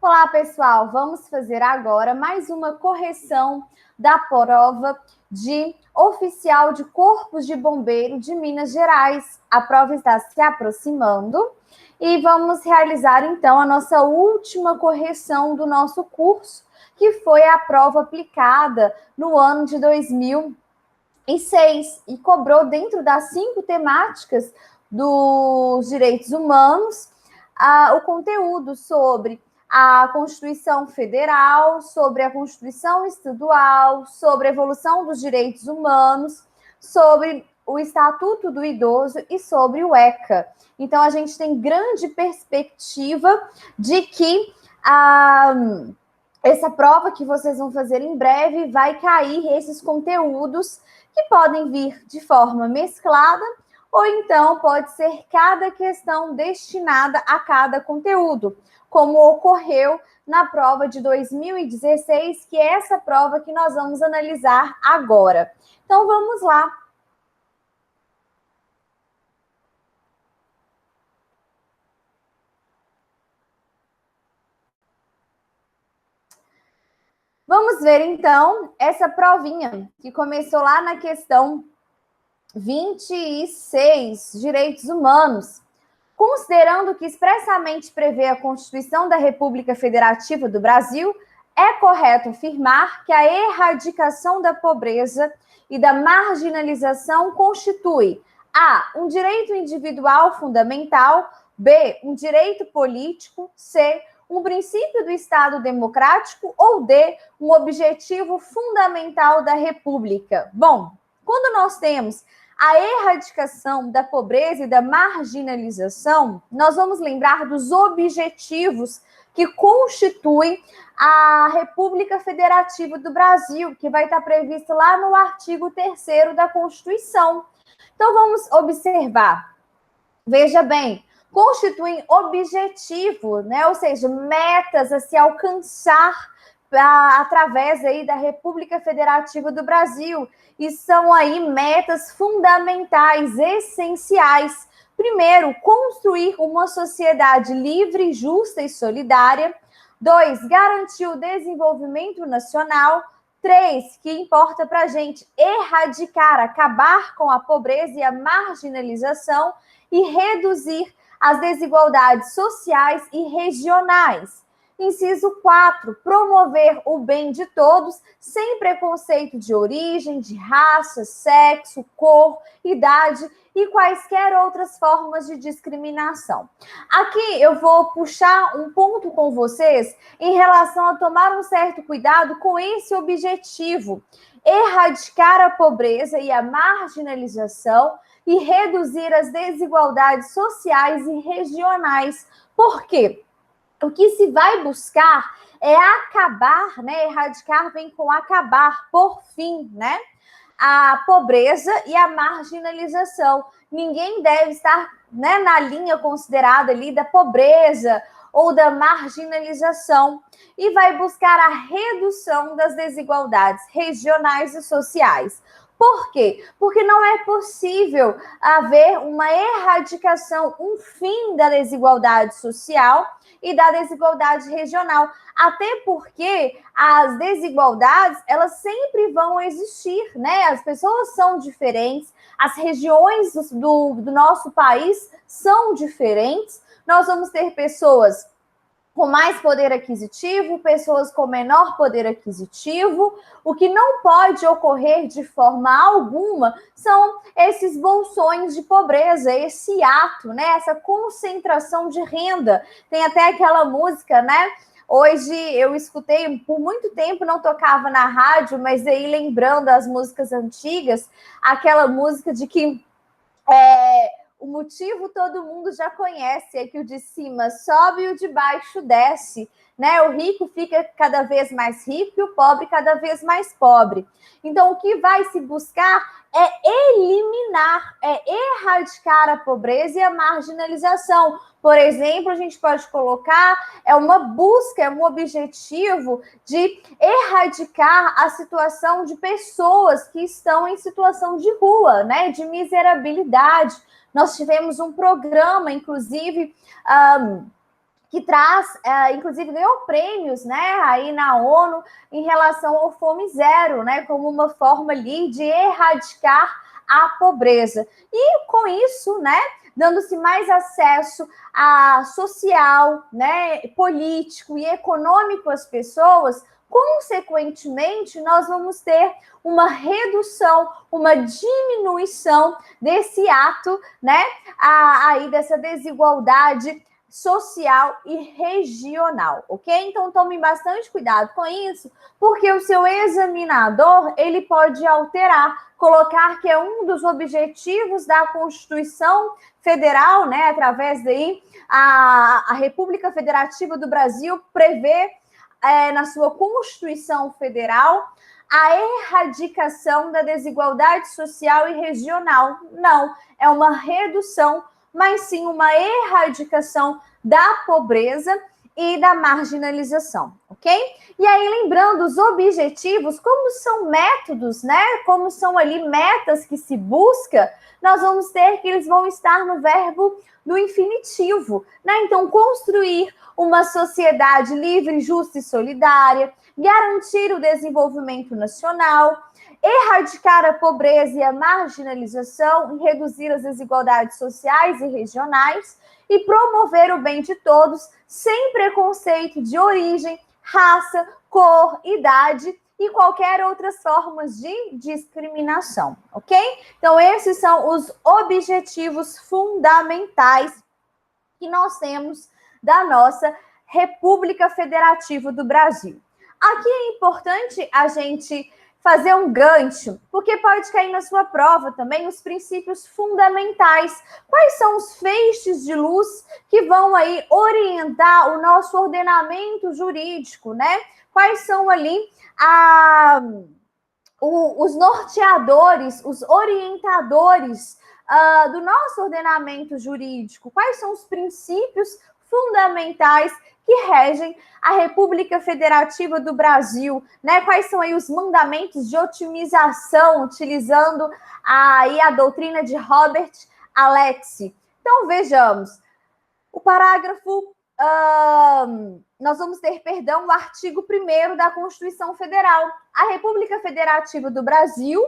Olá, pessoal! Vamos fazer agora mais uma correção da prova de oficial de Corpos de Bombeiro de Minas Gerais. A prova está se aproximando e vamos realizar, então, a nossa última correção do nosso curso, que foi a prova aplicada no ano de 2006 e cobrou dentro das 5 temáticas dos direitos humanos o conteúdo sobre a Constituição Federal, sobre a Constituição Estadual, sobre a evolução dos direitos humanos, sobre o Estatuto do Idoso e sobre o ECA. Então, a gente tem grande perspectiva de que essa prova que vocês vão fazer em breve vai cair esses conteúdos que podem vir de forma mesclada, ou então pode ser cada questão destinada a cada conteúdo, como ocorreu na prova de 2016, que é essa prova que nós vamos analisar agora. Então, vamos lá. Vamos ver, então, essa provinha que começou lá na questão 26, direitos humanos. Considerando que expressamente prevê a Constituição da República Federativa do Brasil, é correto afirmar que a erradicação da pobreza e da marginalização constitui A. um direito individual fundamental, B. um direito político, C. um princípio do Estado democrático ou D. um objetivo fundamental da República. Bom, quando nós temos a erradicação da pobreza e da marginalização, nós vamos lembrar dos objetivos que constituem a República Federativa do Brasil, que vai estar previsto lá no artigo 3º da Constituição. Então, vamos observar. Veja bem, constituem objetivo, né? Ou seja, metas a se alcançar através aí da República Federativa do Brasil. E são aí metas fundamentais, essenciais. Primeiro, construir uma sociedade livre, justa e solidária. 2, garantir o desenvolvimento nacional. 3, que importa para a gente, erradicar, acabar com a pobreza e a marginalização e reduzir as desigualdades sociais e regionais. Inciso 4, promover o bem de todos, sem preconceito de origem, de raça, sexo, cor, idade e quaisquer outras formas de discriminação. Aqui eu vou puxar um ponto com vocês em relação a tomar um certo cuidado com esse objetivo, erradicar a pobreza e a marginalização e reduzir as desigualdades sociais e regionais. Por quê? O que se vai buscar é acabar, né? Erradicar vem com acabar, por fim, né? A pobreza e a marginalização. Ninguém deve estar, né, na linha considerada ali da pobreza ou da marginalização e vai buscar a redução das desigualdades regionais e sociais. Por quê? Porque não é possível haver uma erradicação, um fim da desigualdade social e da desigualdade regional, até porque as desigualdades, elas sempre vão existir, né? As pessoas são diferentes, as regiões do nosso país são diferentes, nós vamos ter pessoas com mais poder aquisitivo, pessoas com menor poder aquisitivo. O que não pode ocorrer de forma alguma são esses bolsões de pobreza, esse ato, né? Essa concentração de renda. Tem até aquela música, né? Hoje eu escutei, por muito tempo não tocava na rádio, mas aí lembrando as músicas antigas, aquela música de que o motivo todo mundo já conhece, é que o de cima sobe e o de baixo desce, né? O rico fica cada vez mais rico e o pobre cada vez mais pobre. Então, o que vai se buscar é eliminar, é erradicar a pobreza e a marginalização. Por exemplo, a gente pode colocar, uma busca, um objetivo de erradicar a situação de pessoas que estão em situação de rua, né? De miserabilidade. Nós tivemos um programa, inclusive, que traz, inclusive ganhou prêmios, né, aí na ONU em relação ao Fome Zero, né, como uma forma ali de erradicar a pobreza. E com isso, né, dando-se mais acesso a social, né, político e econômico às pessoas, consequentemente, nós vamos ter uma redução, uma diminuição desse ato, né, aí dessa desigualdade social e regional, ok? Então, tome bastante cuidado com isso, porque o seu examinador, ele pode alterar, colocar que é um dos objetivos da Constituição Federal, né, através daí, a República Federativa do Brasil prevê na sua Constituição Federal a erradicação da desigualdade social e regional. Não, é uma redução, mas sim uma erradicação da pobreza e da marginalização, ok? E aí, lembrando, os objetivos, como são métodos, né? Como são ali metas que se busca, nós vamos ter que eles vão estar no verbo do infinitivo, né? Então, construir uma sociedade livre, justa e solidária, garantir o desenvolvimento nacional, erradicar a pobreza e a marginalização e reduzir as desigualdades sociais e regionais e promover o bem de todos sem preconceito de origem, raça, cor, idade e qualquer outras formas de discriminação, ok? Então, esses são os objetivos fundamentais que nós temos da nossa República Federativa do Brasil. Aqui é importante a gente fazer um gancho, porque pode cair na sua prova também os princípios fundamentais. Quais são os feixes de luz que vão aí orientar o nosso ordenamento jurídico, né? Quais são ali os norteadores, os orientadores do nosso ordenamento jurídico? Quais são os princípios fundamentais que regem a República Federativa do Brasil, né? Quais são aí os mandamentos de otimização, utilizando aí a doutrina de Robert Alexy? Então, vejamos. O parágrafo, nós vamos ter, o artigo 1º da Constituição Federal. A República Federativa do Brasil,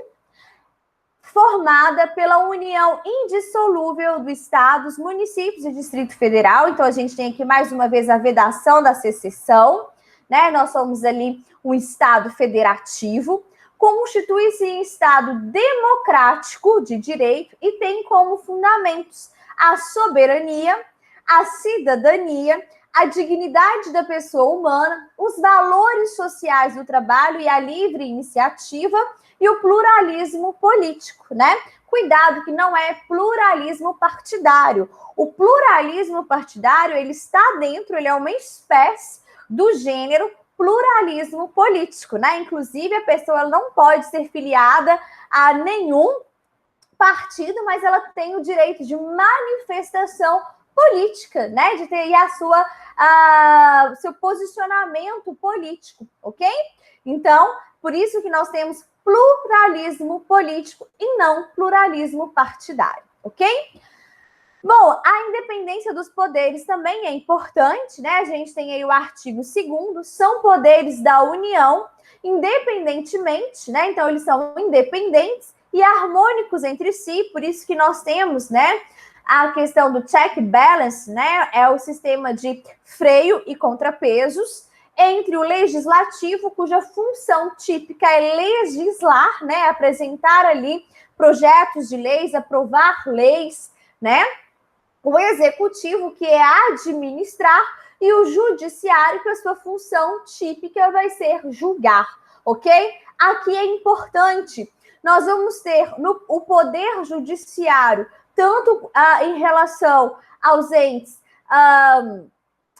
formada pela união indissolúvel dos estados, municípios e Distrito Federal. Então, a gente tem aqui, mais uma vez, a vedação da secessão, né? Nós somos ali um estado federativo, constitui-se em estado democrático de direito e tem como fundamentos a soberania, a cidadania, a dignidade da pessoa humana, os valores sociais do trabalho e a livre iniciativa, e o pluralismo político, né? Cuidado que não é pluralismo partidário. O pluralismo partidário, ele está dentro, ele é uma espécie do gênero pluralismo político, né? Inclusive, a pessoa não pode ser filiada a nenhum partido, mas ela tem o direito de manifestação política, né? De ter aí seu posicionamento político, ok? Então, por isso que nós temos pluralismo político e não pluralismo partidário, ok? Bom, a independência dos poderes também é importante, né? A gente tem aí o artigo 2º, são poderes da União, independentemente, né? Então, eles são independentes e harmônicos entre si, por isso que nós temos, né, a questão do check balance, né? É o sistema de freio e contrapesos entre o legislativo, cuja função típica é legislar, né, apresentar ali projetos de leis, aprovar leis, né, o executivo, que é administrar, e o judiciário, que a sua função típica vai ser julgar, ok? Aqui é importante, nós vamos ter o poder judiciário, tanto em relação aos entes,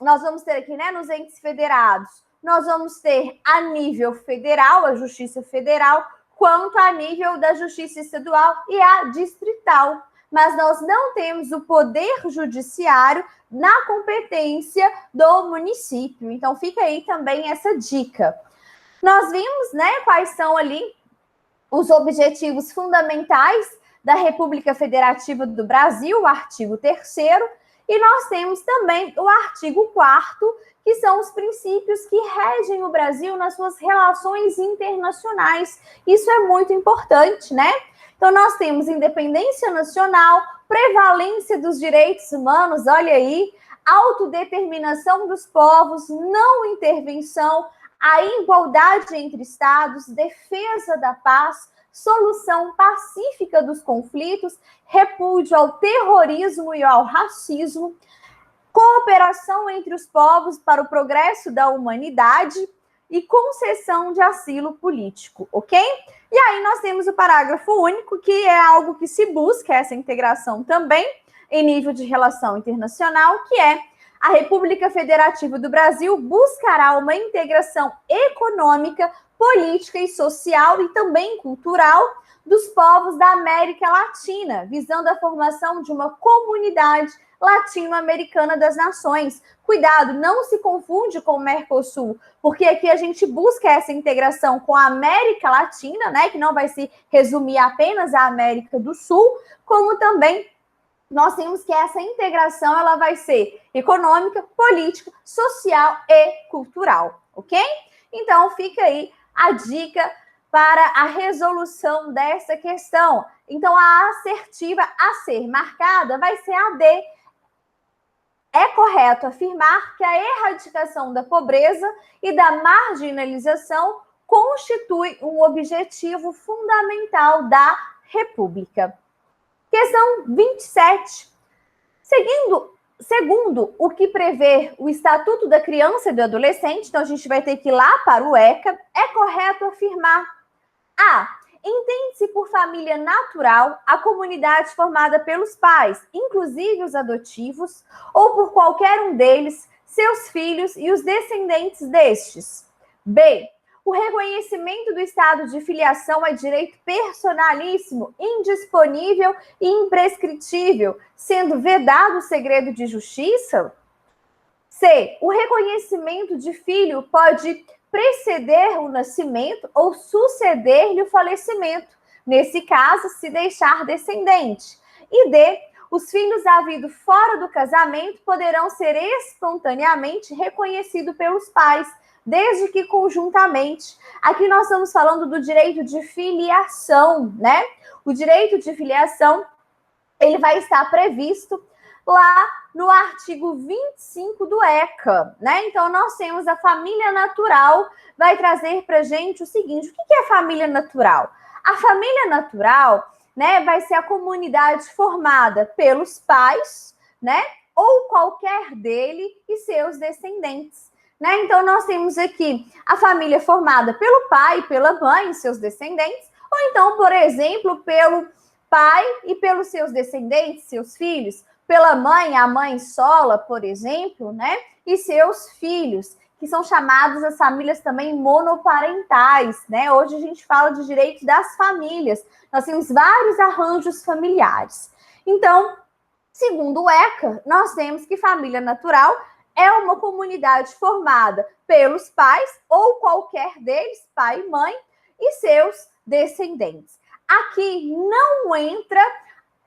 nós vamos ter aqui, né, nos entes federados, nós vamos ter a nível federal, a Justiça Federal, quanto a nível da Justiça Estadual e a distrital. Mas nós não temos o poder judiciário na competência do município. Então, fica aí também essa dica. Nós vimos, né, quais são ali os objetivos fundamentais da República Federativa do Brasil, o artigo 3º, E nós temos também o artigo 4º, que são os princípios que regem o Brasil nas suas relações internacionais. Isso é muito importante, né? Então, nós temos independência nacional, prevalência dos direitos humanos, olha aí, autodeterminação dos povos, não intervenção, a igualdade entre estados, defesa da paz, solução pacífica dos conflitos, repúdio ao terrorismo e ao racismo, cooperação entre os povos para o progresso da humanidade e concessão de asilo político, ok? E aí nós temos o parágrafo único, que é algo que se busca, essa integração também, em nível de relação internacional, que é: a República Federativa do Brasil buscará uma integração econômica, política e social e também cultural dos povos da América Latina, visando a formação de uma comunidade latino-americana das nações. Cuidado, não se confunde com o Mercosul, porque aqui a gente busca essa integração com a América Latina, né, que não vai se resumir apenas à América do Sul, como também nós temos que essa integração ela vai ser econômica, política, social e cultural, ok? Então fica aí a dica para a resolução dessa questão. Então a assertiva a ser marcada vai ser a D. É correto afirmar que a erradicação da pobreza e da marginalização constitui um objetivo fundamental da República. Questão 27. Segundo o que prevê o Estatuto da Criança e do Adolescente, então a gente vai ter que ir lá para o ECA, é correto afirmar: A. Entende-se por família natural a comunidade formada pelos pais, inclusive os adotivos, ou por qualquer um deles, seus filhos e os descendentes destes. B. O reconhecimento do estado de filiação é direito personalíssimo, indisponível e imprescritível, sendo vedado o segredo de justiça. C. O reconhecimento de filho pode preceder o nascimento ou suceder-lhe o falecimento, nesse caso, se deixar descendente. E D. Os filhos havidos fora do casamento poderão ser espontaneamente reconhecidos pelos pais, desde que conjuntamente. Aqui nós estamos falando do direito de filiação, né? O direito de filiação, ele vai estar previsto lá no artigo 25 do ECA, né? Então, nós temos a família natural, vai trazer para a gente o seguinte: o que é família natural? A família natural, né, vai ser a comunidade formada pelos pais, né, ou qualquer dele e seus descendentes, né? Então, nós temos aqui a família formada pelo pai, pela mãe e seus descendentes, ou então, por exemplo, pelo pai e pelos seus descendentes, seus filhos, pela mãe, a mãe sola, por exemplo, né? E seus filhos, que são chamados as famílias também monoparentais, né? Hoje a gente fala de direito das famílias. Nós temos vários arranjos familiares. Então, segundo o ECA, nós temos que família natural é uma comunidade formada pelos pais ou qualquer deles, pai e mãe, e seus descendentes. Aqui não entra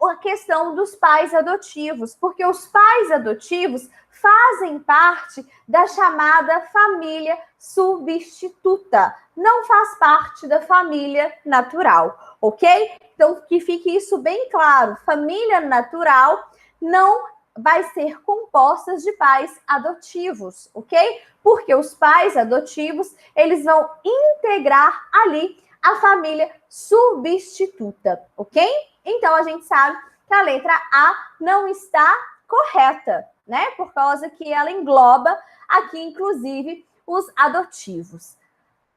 a questão dos pais adotivos, porque os pais adotivos fazem parte da chamada família substituta, não faz parte da família natural, ok? Então, que fique isso bem claro, família natural não vai ser composta de pais adotivos, ok? Porque os pais adotivos, eles vão integrar ali a família substituta, ok? Então, a gente sabe que a letra A não está correta, né? Por causa que ela engloba aqui, inclusive, os adotivos.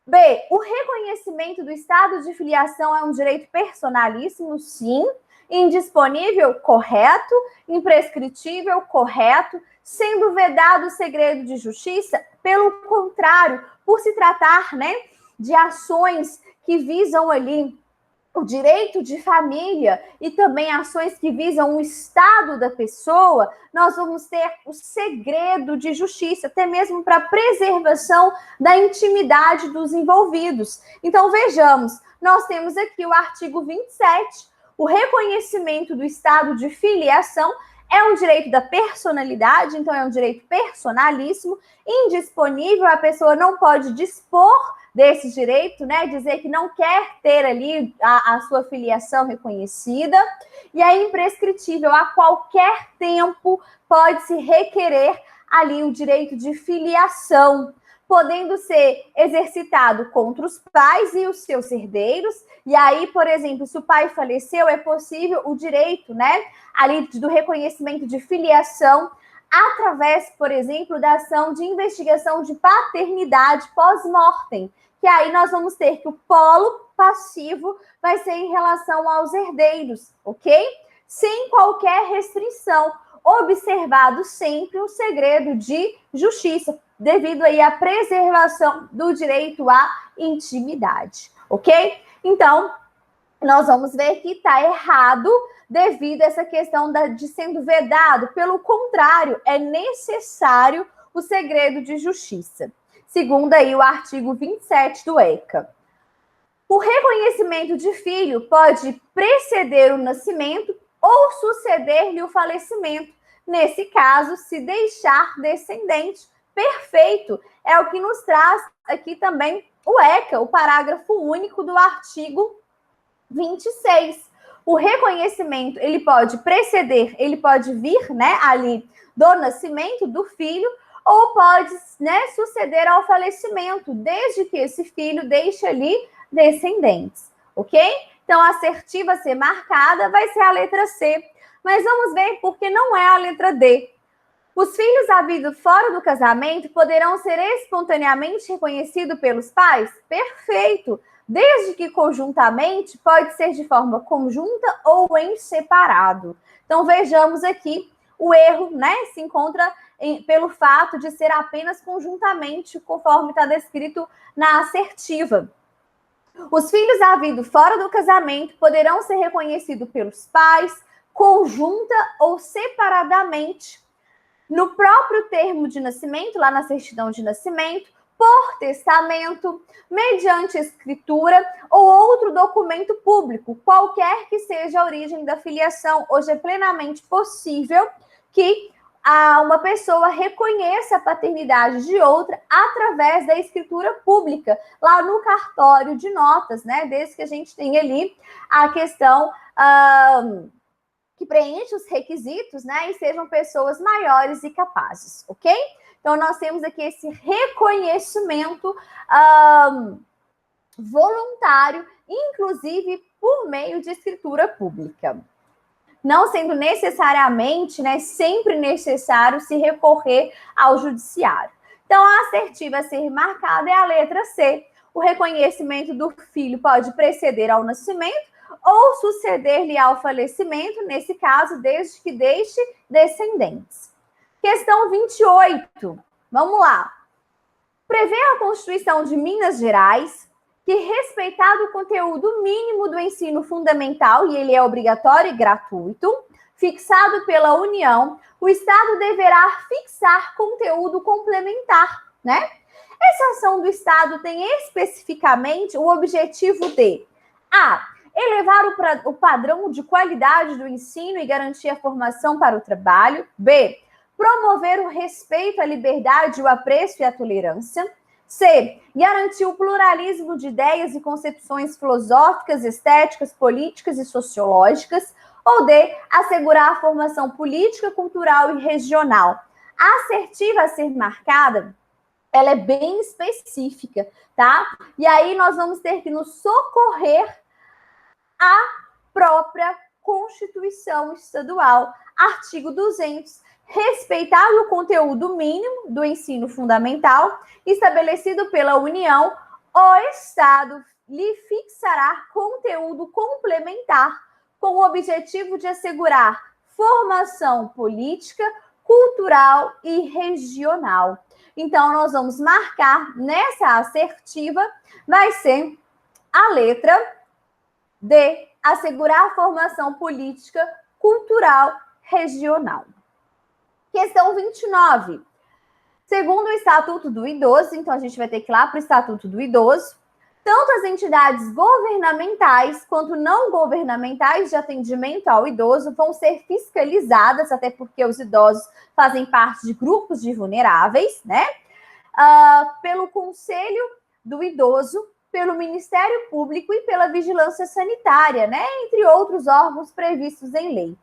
B. O reconhecimento do estado de filiação é um direito personalíssimo, sim. Indisponível, correto. Imprescritível, correto. Sendo vedado o segredo de justiça, pelo contrário, por se tratar, né, de ações que visam ali o direito de família e também ações que visam o estado da pessoa, nós vamos ter o segredo de justiça, até mesmo para preservação da intimidade dos envolvidos. Então, vejamos, nós temos aqui o artigo 27, o reconhecimento do estado de filiação É um direito da personalidade, então é um direito personalíssimo, indisponível, a pessoa não pode dispor desse direito, né? Dizer que não quer ter ali a sua filiação reconhecida, e é imprescritível, a qualquer tempo pode-se requerer ali o direito de filiação, podendo ser exercitado contra os pais e os seus herdeiros. E aí, por exemplo, se o pai faleceu, é possível o direito, né, ali do reconhecimento de filiação através, por exemplo, da ação de investigação de paternidade pós-mortem, que aí nós vamos ter que o polo passivo vai ser em relação aos herdeiros, ok? Sem qualquer restrição, observado sempre o segredo de justiça, devido aí à preservação do direito à intimidade, ok? Então, nós vamos ver que está errado devido a essa questão de sendo vedado. Pelo contrário, é necessário o segredo de justiça, segundo aí o artigo 27 do ECA. O reconhecimento de filho pode preceder o nascimento ou suceder-lhe o falecimento. Nesse caso, se deixar descendente. Perfeito. É o que nos traz aqui também o ECA, o parágrafo único do artigo 26. O reconhecimento, ele pode preceder, ele pode vir, né, ali do nascimento do filho, ou pode, né, suceder ao falecimento, desde que esse filho deixe ali descendentes, ok? Então, a assertiva a ser marcada vai ser a letra C. Mas vamos ver por que não é a letra D. Os filhos havidos fora do casamento poderão ser espontaneamente reconhecidos pelos pais? Perfeito! Desde que conjuntamente, pode ser de forma conjunta ou em separado. Então, vejamos aqui, o erro, né, se encontra pelo fato de ser apenas conjuntamente, conforme está descrito na assertiva. Os filhos havidos fora do casamento poderão ser reconhecidos pelos pais, conjunta ou separadamente, no próprio termo de nascimento, lá na certidão de nascimento, por testamento, mediante escritura ou outro documento público, qualquer que seja a origem da filiação. Hoje é plenamente possível que uma pessoa reconheça a paternidade de outra através da escritura pública, lá no cartório de notas, né? Desde que a gente tenha ali a questão que preenche os requisitos, né? E sejam pessoas maiores e capazes, ok? Então, nós temos aqui esse reconhecimento voluntário, inclusive por meio de escritura pública. Não sendo necessariamente, né, sempre necessário se recorrer ao judiciário. Então, a assertiva a ser marcada é a letra C. O reconhecimento do filho pode preceder ao nascimento ou suceder-lhe ao falecimento, nesse caso, desde que deixe descendentes. Questão 28. Vamos lá. Prevê a Constituição de Minas Gerais que, respeitado o conteúdo mínimo do ensino fundamental, e ele é obrigatório e gratuito, fixado pela União, o Estado deverá fixar conteúdo complementar, né? Essa ação do Estado tem especificamente o objetivo de elevar o padrão de qualidade do ensino e garantir a formação para o trabalho. B, promover o respeito à liberdade, o apreço e a tolerância. C, garantir o pluralismo de ideias e concepções filosóficas, estéticas, políticas e sociológicas. Ou D, assegurar a formação política, cultural e regional. A assertiva a ser marcada, ela é bem específica, tá? E aí nós vamos ter que nos socorrer à própria Constituição Estadual, artigo 200, respeitado o conteúdo mínimo do ensino fundamental estabelecido pela União, o Estado lhe fixará conteúdo complementar com o objetivo de assegurar formação política, cultural e regional. Então, nós vamos marcar nessa assertiva, vai ser a letra D, assegurar a formação política, cultural, regional. Questão 29. Segundo o Estatuto do Idoso, então a gente vai ter que ir lá para o Estatuto do Idoso, Tanto as entidades governamentais quanto não governamentais de atendimento ao idoso vão ser fiscalizadas, até porque os idosos fazem parte de grupos de vulneráveis, né? Pelo Conselho do Idoso, pelo Ministério Público e pela Vigilância Sanitária, né? Entre outros órgãos previstos em lei.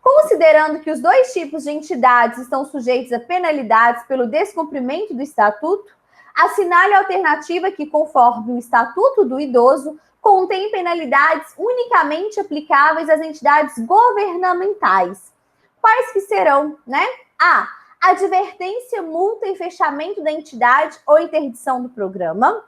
Considerando que os dois tipos de entidades estão sujeitos a penalidades pelo descumprimento do Estatuto, assinale a alternativa que, conforme o Estatuto do Idoso, contém penalidades unicamente aplicáveis às entidades governamentais. Quais que serão, né? A. Advertência, multa e fechamento da entidade ou interdição do programa.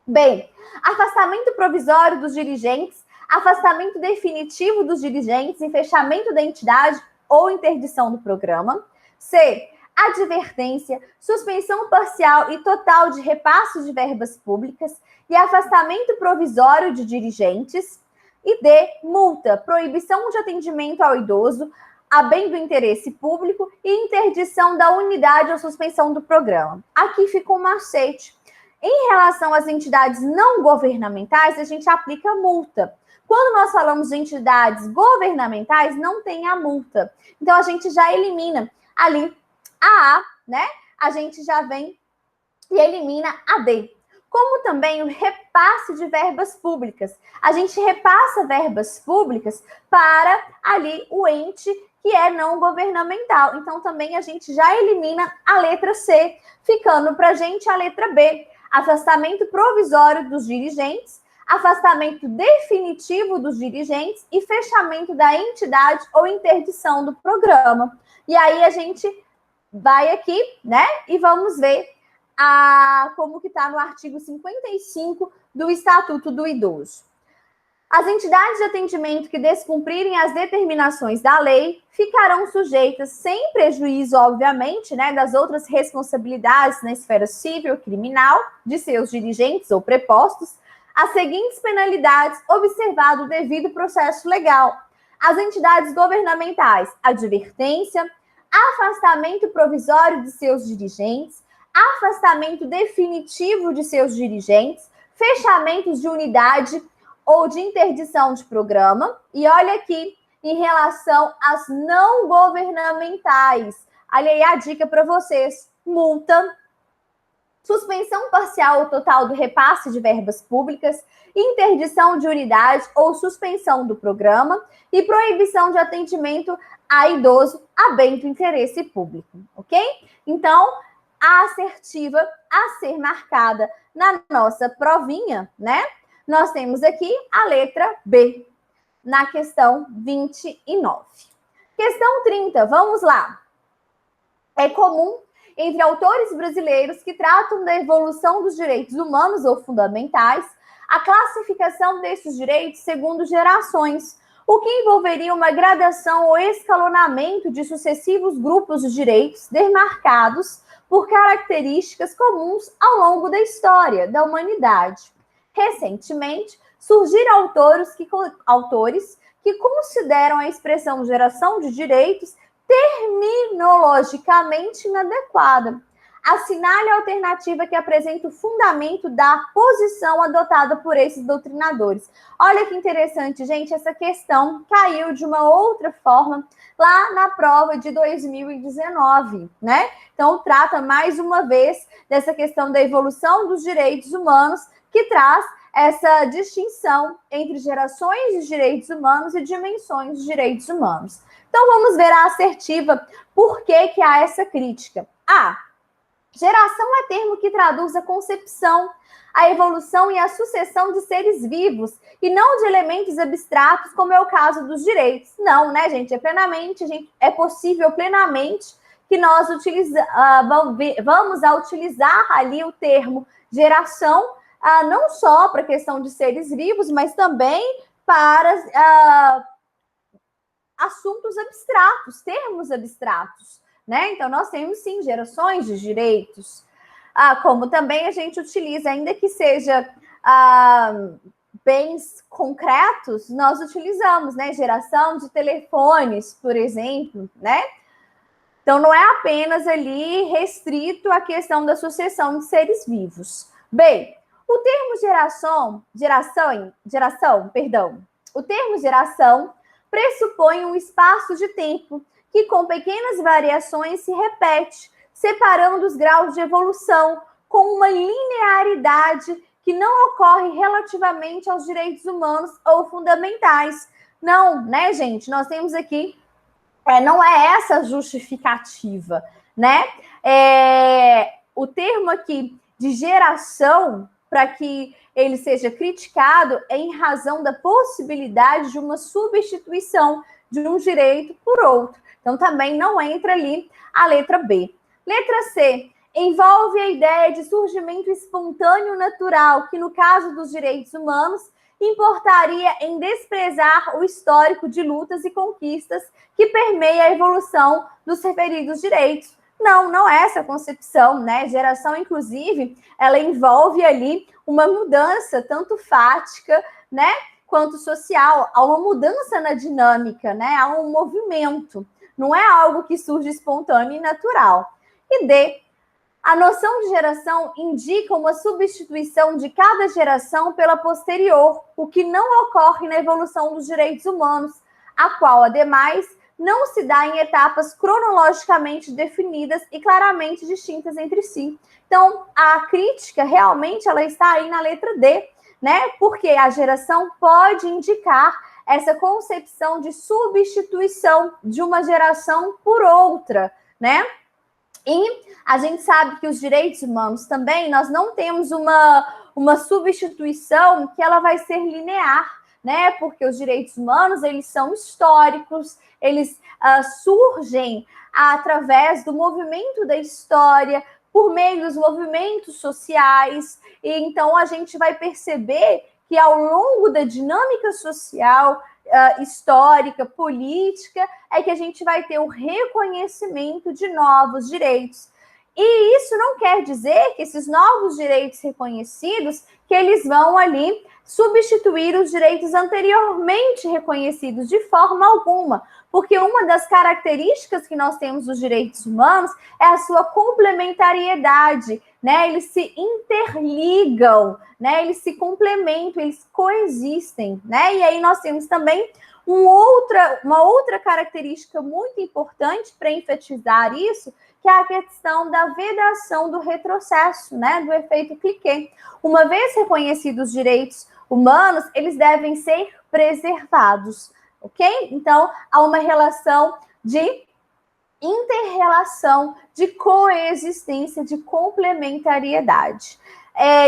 B. Afastamento provisório dos dirigentes, afastamento definitivo dos dirigentes e fechamento da entidade ou interdição do programa. C. Advertência, suspensão parcial e total de repassos de verbas públicas e afastamento provisório de dirigentes. E D. Multa, proibição de atendimento ao idoso, a bem do interesse público e interdição da unidade ou suspensão do programa. Aqui fica um macete. Em relação às entidades não governamentais, a gente aplica multa. Quando nós falamos de entidades governamentais, não tem a multa. Então, a gente já elimina ali a A, né? A gente já vem e elimina a D. Como também o repasse de verbas públicas. A gente repassa verbas públicas para ali o ente que é não governamental. Então, também a gente já elimina a letra C, ficando para a gente a letra B. Afastamento provisório dos dirigentes, afastamento definitivo dos dirigentes e fechamento da entidade ou interdição do programa. E aí a gente vai aqui, né, e vamos ver como que está no artigo 55 do Estatuto do Idoso. As entidades de atendimento que descumprirem as determinações da lei ficarão sujeitas, sem prejuízo, obviamente, né, das outras responsabilidades na esfera civil, criminal, de seus dirigentes ou prepostos, as seguintes penalidades, observado o devido processo legal. As entidades governamentais, advertência, afastamento provisório de seus dirigentes, afastamento definitivo de seus dirigentes, fechamentos de unidade ou de interdição de programa. E olha aqui, em relação às não governamentais, olha aí a dica para vocês: multa, suspensão parcial ou total do repasse de verbas públicas, interdição de unidade ou suspensão do programa e proibição de atendimento a idoso a bem do interesse público, ok? Então, a assertiva a ser marcada na nossa provinha, né? Nós temos aqui a letra B, na questão 29. Questão 30, vamos lá. É comum entre autores brasileiros que tratam da evolução dos direitos humanos ou fundamentais a classificação desses direitos segundo gerações, o que envolveria uma gradação ou escalonamento de sucessivos grupos de direitos demarcados por características comuns ao longo da história da humanidade. Recentemente, surgiram autores que consideram a expressão geração de direitos terminologicamente inadequada. Assinale a alternativa que apresenta o fundamento da posição adotada por esses doutrinadores. Olha que interessante, gente, essa questão caiu de uma outra forma lá na prova de 2019, né? Então, trata mais uma vez dessa questão da evolução dos direitos humanos, que traz essa distinção entre gerações de direitos humanos e dimensões de direitos humanos. Então, vamos ver a assertiva. Por que há essa crítica? Geração é termo que traduz a concepção, a evolução e a sucessão de seres vivos, e não de elementos abstratos, como é o caso dos direitos. Não, né, gente? É possível plenamente que nós vamos utilizar ali o termo geração, não só para a questão de seres vivos, mas também para assuntos abstratos, termos abstratos, né? Então, nós temos, sim, gerações de direitos, como também a gente utiliza, ainda que seja bens concretos, nós utilizamos, né? Geração de telefones, por exemplo, né? Então, não é apenas ali restrito à questão da sucessão de seres vivos. Bem, O termo o termo geração pressupõe um espaço de tempo que, com pequenas variações, se repete, separando os graus de evolução com uma linearidade que não ocorre relativamente aos direitos humanos ou fundamentais. Não, né, gente? Nós temos aqui, não é essa justificativa, né? O termo aqui de geração, para que ele seja criticado, é em razão da possibilidade de uma substituição de um direito por outro. Então, também não entra ali a letra B. Letra C, envolve a ideia de surgimento espontâneo natural, que no caso dos direitos humanos, importaria em desprezar o histórico de lutas e conquistas que permeia a evolução dos referidos direitos. Não é essa concepção, né? Geração, inclusive, ela envolve ali uma mudança, tanto fática, né, quanto social. Há uma mudança na dinâmica, né? Há um movimento. Não é algo que surge espontâneo e natural. E D, a noção de geração indica uma substituição de cada geração pela posterior, o que não ocorre na evolução dos direitos humanos, a qual, ademais, não se dá em etapas cronologicamente definidas e claramente distintas entre si. Então, a crítica realmente ela está aí na letra D, né? Porque a geração pode indicar essa concepção de substituição de uma geração por outra, né? E a gente sabe que os direitos humanos também, nós não temos uma substituição que ela vai ser linear, né? Porque os direitos humanos, eles são históricos, eles surgem através do movimento da história, por meio dos movimentos sociais, e então a gente vai perceber que ao longo da dinâmica social, histórica, política, é que a gente vai ter o reconhecimento de novos direitos. E isso não quer dizer que esses novos direitos reconhecidos, que eles vão ali substituir os direitos anteriormente reconhecidos de forma alguma, porque uma das características que nós temos dos direitos humanos é a sua complementariedade, né? Eles se interligam, né? Eles se complementam, eles coexistem, né? E aí nós temos também uma outra característica muito importante para enfatizar isso, que é a questão da vedação do retrocesso, né? Do efeito cliquet. Uma vez reconhecidos os direitos humanos, eles devem ser preservados, ok? Então, há uma relação de inter-relação, de coexistência, de complementariedade.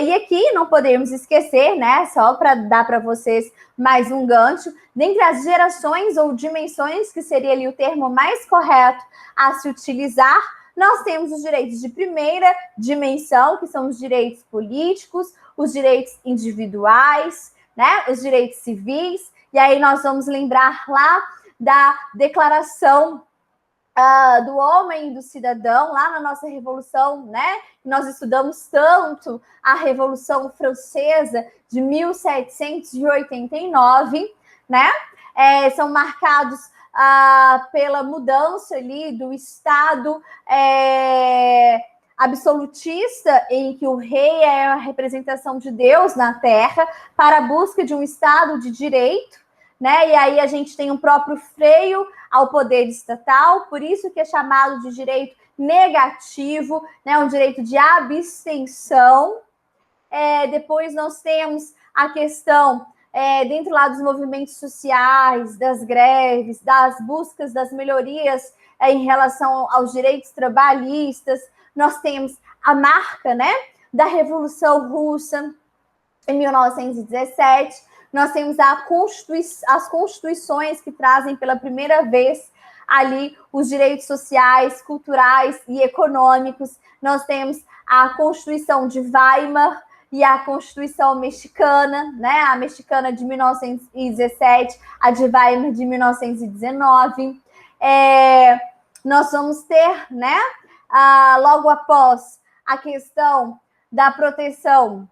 E aqui não podemos esquecer, né, só para dar para vocês mais um gancho, dentre as gerações ou dimensões, que seria ali o termo mais correto a se utilizar, nós temos os direitos de primeira dimensão, que são os direitos políticos, os direitos individuais, né, os direitos civis, e aí nós vamos lembrar lá da Declaração do Homem e do Cidadão, lá na nossa Revolução, né? Nós estudamos tanto a Revolução Francesa de 1789, né? São marcados pela mudança ali do Estado absolutista, em que o rei é a representação de Deus na Terra, para a busca de um Estado de direito, né? E aí a gente tem um próprio freio ao poder estatal, por isso que é chamado de direito negativo, né? Um direito de abstenção. Depois nós temos a questão dentro lá dos movimentos sociais, das greves, das buscas das melhorias em relação aos direitos trabalhistas. Nós temos a marca, né, da Revolução Russa em 1917. Nós temos as constituições que trazem pela primeira vez ali os direitos sociais, culturais e econômicos. Nós temos a Constituição de Weimar e a Constituição mexicana, né? A mexicana de 1917, a de Weimar de 1919. Nós vamos ter, né, logo após, a questão da proteção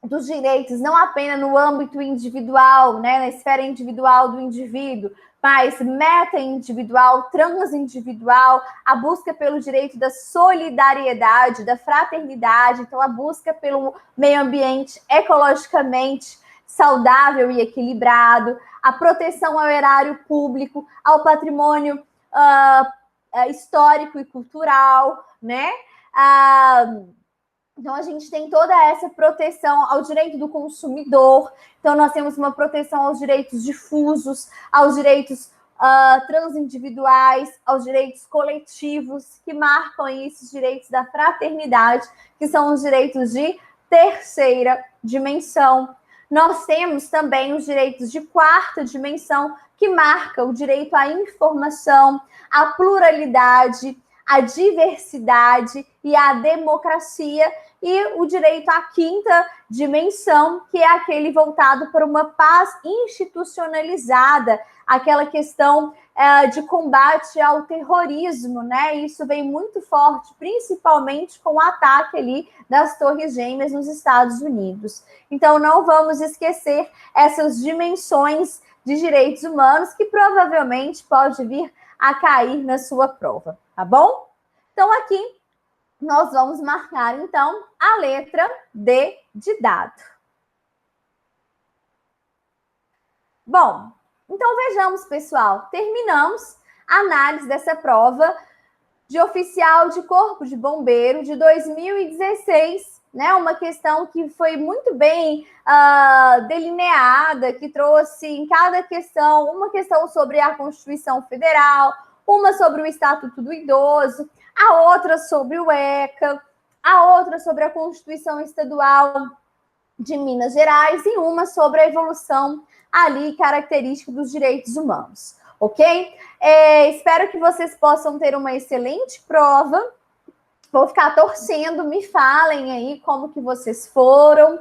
dos direitos, não apenas no âmbito individual, né, na esfera individual do indivíduo, mais meta-individual, transindividual, a busca pelo direito da solidariedade, da fraternidade, então a busca pelo meio ambiente ecologicamente saudável e equilibrado, a proteção ao erário público, ao patrimônio histórico e cultural, né? Então, a gente tem toda essa proteção ao direito do consumidor. Então, nós temos uma proteção aos direitos difusos, aos direitos transindividuais, aos direitos coletivos, que marcam esses direitos da fraternidade, que são os direitos de terceira dimensão. Nós temos também os direitos de quarta dimensão, que marca o direito à informação, à pluralidade, à diversidade e à democracia, e o direito à quinta dimensão, que é aquele voltado para uma paz institucionalizada, aquela questão de combate ao terrorismo, né? Isso vem muito forte, principalmente com o ataque ali das Torres Gêmeas nos Estados Unidos. Então, não vamos esquecer essas dimensões de direitos humanos que provavelmente pode vir a cair na sua prova, tá bom? Então, aqui nós vamos marcar, então, a letra D de dado. Bom, então vejamos, pessoal, terminamos a análise dessa prova de oficial de Corpo de Bombeiro de 2016, né? Uma questão que foi muito bem delineada, que trouxe em cada questão, uma questão sobre a Constituição Federal, uma sobre o Estatuto do Idoso, a outra sobre o ECA, a outra sobre a Constituição Estadual de Minas Gerais e uma sobre a evolução ali característica dos direitos humanos, ok? Espero que vocês possam ter uma excelente prova. Vou ficar torcendo, me falem aí como que vocês foram.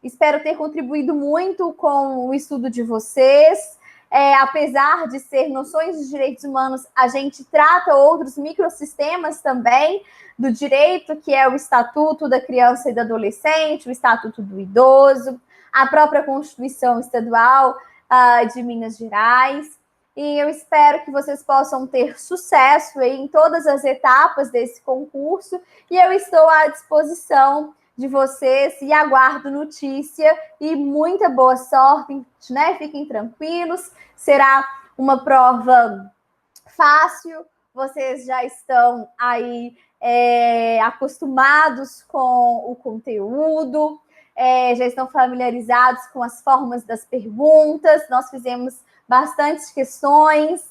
Espero ter contribuído muito com o estudo de vocês. Apesar de ser noções de direitos humanos, a gente trata outros microsistemas também do direito, que é o Estatuto da Criança e do Adolescente, o Estatuto do Idoso, a própria Constituição Estadual de Minas Gerais. E eu espero que vocês possam ter sucesso aí em todas as etapas desse concurso. E eu estou à disposição de vocês e aguardo notícia e muita boa sorte, né? Fiquem tranquilos, será uma prova fácil, vocês já estão aí acostumados com o conteúdo, já estão familiarizados com as formas das perguntas, nós fizemos bastantes questões,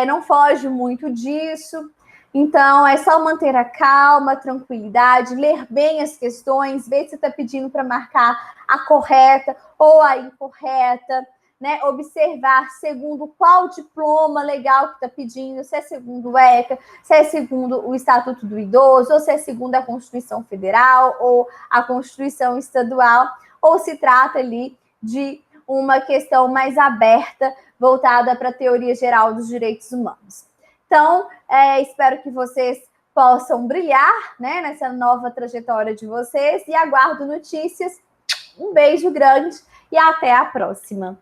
não foge muito disso. Então, é só manter a calma, a tranquilidade, ler bem as questões, ver se você está pedindo para marcar a correta ou a incorreta, né? Observar segundo qual diploma legal que está pedindo, se é segundo o ECA, se é segundo o Estatuto do Idoso, ou se é segundo a Constituição Federal ou a Constituição Estadual, ou se trata ali de uma questão mais aberta, voltada para a teoria geral dos direitos humanos. Então, espero que vocês possam brilhar, né, nessa nova trajetória de vocês e aguardo notícias. Um beijo grande e até a próxima.